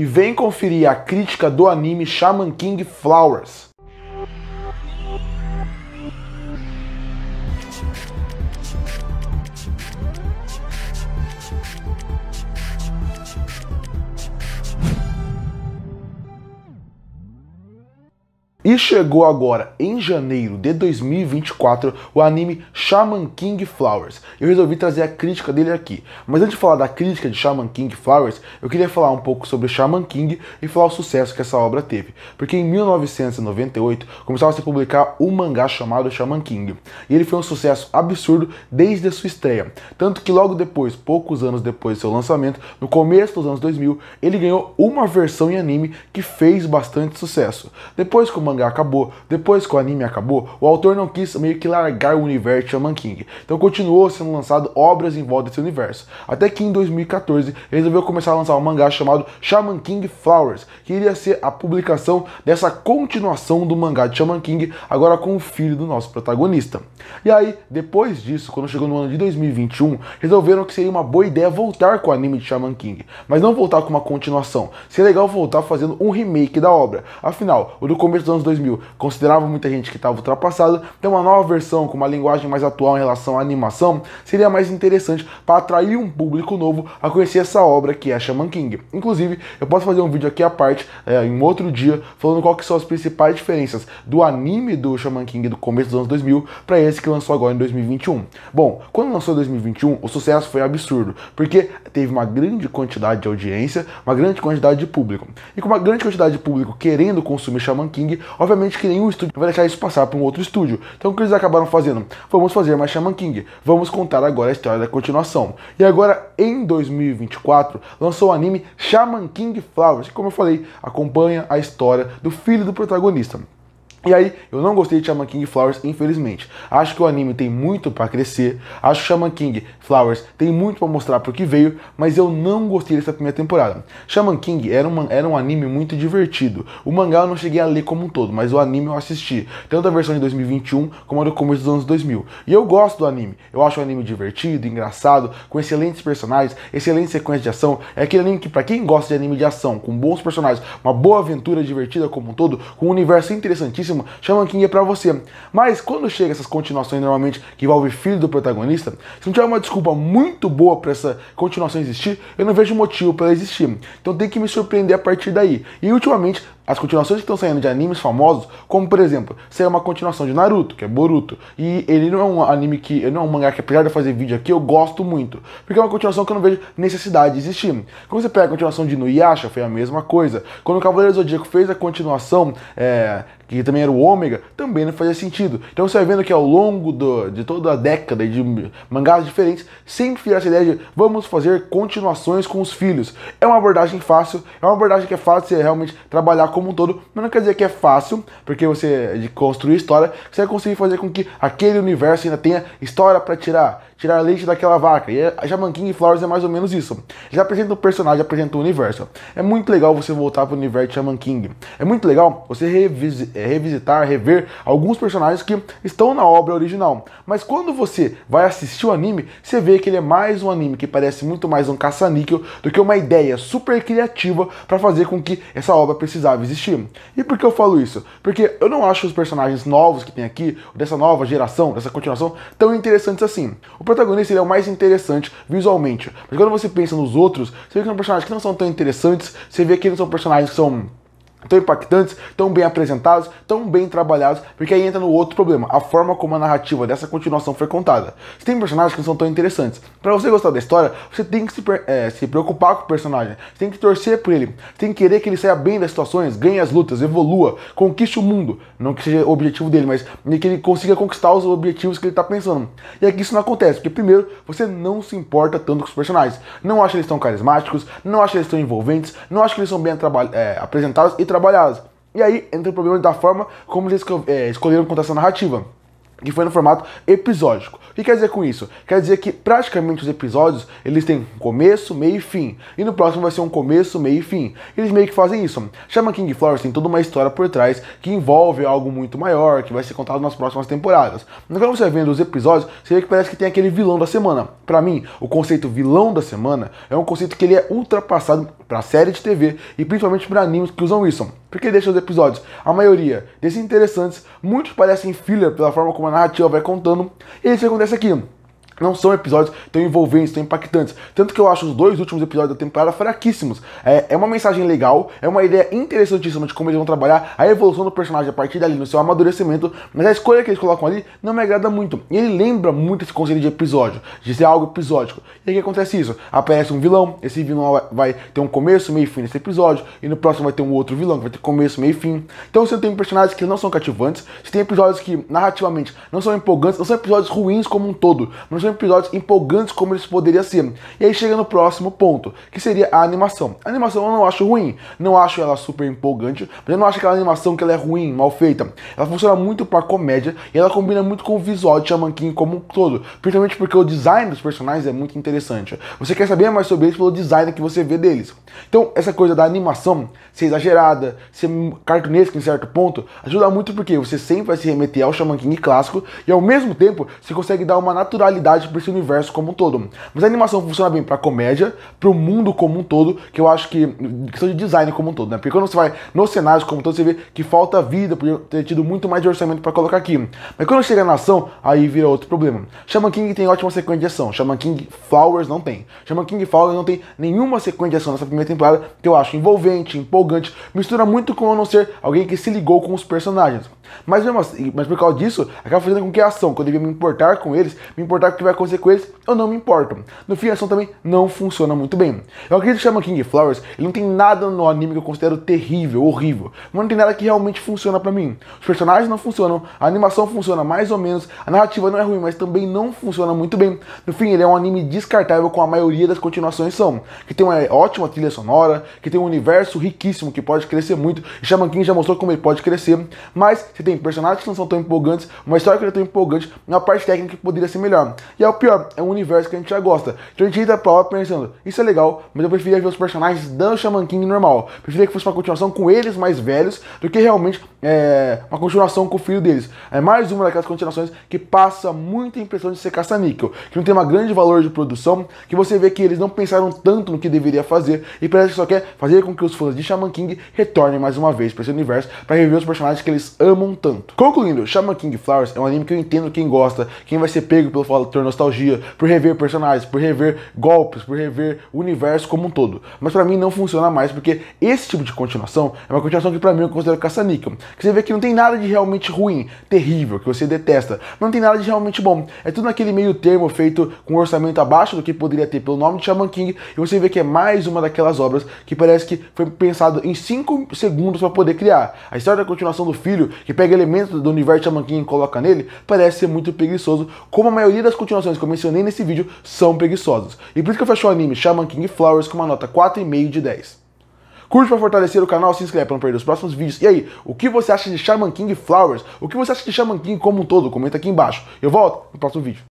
e vem conferir a crítica do anime Shaman King Flowers. E chegou agora, em janeiro de 2024, o anime Shaman King Flowers. Eu resolvi trazer a crítica dele aqui. Mas antes de falar da crítica de Shaman King Flowers, eu queria falar um pouco sobre Shaman King e falar o sucesso que essa obra teve. Porque em 1998, começava a se publicar um mangá chamado Shaman King. E ele foi um sucesso absurdo desde a sua estreia. Tanto que logo depois, poucos anos depois do seu lançamento, no começo dos anos 2000, ele ganhou uma versão em anime que fez bastante sucesso. Depois que o mangá acabou, depois que o anime acabou, o autor não quis meio que largar o universo de Shaman King. Então continuou sendo lançado obras em volta desse universo. Até que em 2014 ele resolveu começar a lançar um mangá chamado Shaman King Flowers, que iria ser a publicação dessa continuação do mangá de Shaman King, agora com o filho do nosso protagonista. E aí, depois disso, quando chegou no ano de 2021, resolveram que seria uma boa ideia voltar com o anime de Shaman King, mas não voltar com uma continuação. Seria legal voltar fazendo um remake da obra. Afinal, o do começo dos anos 2000 considerava muita gente que estava ultrapassado, então uma nova versão com uma linguagem mais atual em relação à animação seria mais interessante para atrair um público novo a conhecer essa obra que é Shaman King. Inclusive, eu posso fazer um vídeo aqui à parte, em um outro dia, falando qual que são as principais diferenças do anime do Shaman King do começo dos anos 2000 para esse que lançou agora em 2021. Bom, quando lançou em 2021, o sucesso foi absurdo, porque teve uma grande quantidade de audiência, uma grande quantidade de público. E com uma grande quantidade de público querendo consumir Shaman King, obviamente que nenhum estúdio vai deixar isso passar para um outro estúdio. Então o que eles acabaram fazendo? Vamos fazer mais Shaman King. Vamos contar agora a história da continuação. E agora, em 2024, lançou o anime Shaman King Flowers, que, como eu falei, acompanha a história do filho do protagonista. E aí, eu não gostei de Shaman King Flowers, infelizmente. Acho que o anime tem muito pra crescer, acho que Shaman King Flowers tem muito pra mostrar pro que veio, mas eu não gostei dessa primeira temporada. Shaman King era um anime muito divertido. O mangá eu não cheguei a ler como um todo, mas o anime eu assisti, tanto a versão de 2021 como a do começo dos anos 2000. E eu gosto do anime, eu acho o anime divertido, engraçado, com excelentes personagens, excelente sequência de ação. É aquele anime que, pra quem gosta de anime de ação, com bons personagens, uma boa aventura divertida como um todo, com um universo interessantíssimo, Shaman King é pra você. Mas quando chega essas continuações normalmente que envolve filho do protagonista, se não tiver uma desculpa muito boa pra essa continuação existir, eu não vejo motivo pra ela existir. Então tem que me surpreender a partir daí. E ultimamente, as continuações que estão saindo de animes famosos, como por exemplo, saiu uma continuação de Naruto, que é Boruto, e ele não é um anime que, ele não é um mangá que, apesar de eu fazer vídeo aqui, eu gosto muito, porque é uma continuação que eu não vejo necessidade de existir. Quando você pega a continuação de Inuyasha, foi a mesma coisa. Quando o Cavaleiro do Zodíaco fez a continuação, que também era o Ômega, também não fazia sentido. Então você vai vendo que ao longo de toda a década de mangás diferentes, sempre fica essa ideia de vamos fazer continuações com os filhos. É uma abordagem fácil, é uma abordagem que é fácil você realmente trabalhar como um todo, mas não quer dizer que é fácil, porque você, de construir história, você vai conseguir fazer com que aquele universo ainda tenha história para tirar leite daquela vaca. E a Shaman King Flowers é mais ou menos isso. Já apresenta o personagem, apresenta o universo. É muito legal você voltar para o universo de Shaman King. É muito legal você revisitar, rever alguns personagens que estão na obra original. Mas quando você vai assistir o anime, você vê que ele é mais um anime que parece muito mais um caça-níquel do que uma ideia super criativa para fazer com que essa obra precisava existir. E por que eu falo isso? Porque eu não acho os personagens novos que tem aqui, dessa nova geração, dessa continuação, tão interessantes assim. O protagonista ele é o mais interessante visualmente, mas quando você pensa nos outros, você vê que são personagens que não são tão interessantes, você vê que eles são personagens que são tão impactantes, tão bem apresentados, tão bem trabalhados, porque aí entra no outro problema, a forma como a narrativa dessa continuação foi contada. Você tem personagens que não são tão interessantes. Para você gostar da história, você tem que se preocupar com o personagem, você tem que torcer por ele, você tem que querer que ele saia bem das situações, ganhe as lutas, evolua, conquiste o mundo, não que seja o objetivo dele, mas que ele consiga conquistar os objetivos que ele está pensando. E aqui isso não acontece, porque primeiro, você não se importa tanto com os personagens, não acha eles tão carismáticos, não acha eles tão envolventes, não acha que eles são bem apresentados e trabalhadas. E aí entra o problema da forma como eles escolheram contar essa narrativa, que foi no formato episódico. O que quer dizer com isso? Quer dizer que praticamente os episódios, eles têm começo, meio e fim. E no próximo vai ser um começo, meio e fim. Eles meio que fazem isso. Shaman King Flowers tem toda uma história por trás que envolve algo muito maior, que vai ser contado nas próximas temporadas. Mas quando você vai vendo os episódios, você vê que parece que tem aquele vilão da semana. Pra mim, o conceito vilão da semana é um conceito que ele é ultrapassado pra série de TV e principalmente para animes que usam isso. Porque deixa os episódios, a maioria desinteressantes, muitos parecem filler pela forma como a narrativa vai contando, e isso acontece aqui. Não são episódios tão envolventes, tão impactantes. Tanto que eu acho os 2 últimos episódios da temporada fraquíssimos. É uma mensagem legal, é uma ideia interessantíssima de como eles vão trabalhar a evolução do personagem a partir dali, no seu amadurecimento, mas a escolha que eles colocam ali não me agrada muito. E ele lembra muito esse conceito de episódio, de ser algo episódico. E aí o que acontece isso? Aparece um vilão, esse vilão vai ter um começo, meio e fim nesse episódio, e no próximo vai ter um outro vilão que vai ter começo, meio e fim. Então você tem personagens que não são cativantes, você tem episódios que narrativamente não são empolgantes, não são episódios ruins como um todo, mas são episódios empolgantes como eles poderiam ser. E aí chega no próximo ponto, que seria a animação. A animação eu não acho ruim, não acho ela super empolgante, mas eu não acho aquela animação que ela é ruim, mal feita. Ela funciona muito pra comédia e ela combina muito com o visual de Shaman King como um todo, principalmente porque o design dos personagens é muito interessante. Você quer saber mais sobre eles pelo design que você vê deles. Então essa coisa da animação ser exagerada, ser cartunesca em certo ponto, ajuda muito porque você sempre vai se remeter ao Shaman King clássico e ao mesmo tempo você consegue dar uma naturalidade para esse universo como um todo. Mas a animação funciona bem pra comédia, pro mundo como um todo, que eu acho que questão de design como um todo, né? Porque quando você vai nos cenários como um todo, você vê que falta vida, podia ter tido muito mais de orçamento pra colocar aqui. Mas quando chega na ação, aí vira outro problema. Shaman King tem ótima sequência de ação, Shaman King Flowers não tem. Shaman King Flowers não tem nenhuma sequência de ação nessa primeira temporada que eu acho envolvente, empolgante, mistura muito com eu não ser alguém que se ligou com os personagens. Mas mesmo assim, mas por causa disso, acaba fazendo com que a ação, quando eu devia me importar com eles, me importar com o que vai acontecer com eles, eu não me importo. No fim, a ação também não funciona muito bem. Eu acredito que Shaman King Flowers, ele não tem nada no anime que eu considero terrível, horrível. Mas não tem nada que realmente funciona pra mim. Os personagens não funcionam, a animação funciona mais ou menos, a narrativa não é ruim, mas também não funciona muito bem. No fim, ele é um anime descartável com a maioria das continuações são. Que tem uma ótima trilha sonora, que tem um universo riquíssimo que pode crescer muito. E Shaman King já mostrou como ele pode crescer, mas você tem personagens que não são tão empolgantes, uma história que não é tão empolgante, uma parte técnica que poderia ser melhor. E é o pior, é um universo que a gente já gosta. Então a gente entra pra hora pensando, isso é legal, mas eu preferia ver os personagens do Shaman King normal. Preferia que fosse uma continuação com eles mais velhos, do que realmente uma continuação com o filho deles. É mais uma daquelas continuações que passa muita impressão de ser caça-níquel, que não tem um grande valor de produção, que você vê que eles não pensaram tanto no que deveria fazer, e parece que só quer fazer com que os fãs de Shaman King retornem mais uma vez para esse universo, para rever os personagens que eles amam tanto. Concluindo, Shaman King Flowers é um anime que eu entendo quem gosta, quem vai ser pego pelo fator nostalgia, por rever personagens, por rever golpes, por rever o universo como um todo. Mas pra mim não funciona mais, porque esse tipo de continuação é uma continuação que pra mim eu considero caça-níquel. Que você vê que não tem nada de realmente ruim, terrível, que você detesta, mas não tem nada de realmente bom. É tudo naquele meio termo feito com um orçamento abaixo do que poderia ter pelo nome de Shaman King, e você vê que é mais uma daquelas obras que parece que foi pensado em 5 segundos para poder criar. A história da continuação do filho, que pega elementos do universo de Shaman King e coloca nele, parece ser muito preguiçoso, como a maioria das continuações que eu mencionei nesse vídeo são preguiçosas. E por isso que eu fecho o anime Shaman King Flowers com uma nota 4,5 de 10. Curte para fortalecer o canal, se inscreve para não perder os próximos vídeos. E aí, o que você acha de Shaman King Flowers? O que você acha de Shaman King como um todo? Comenta aqui embaixo. Eu volto no próximo vídeo.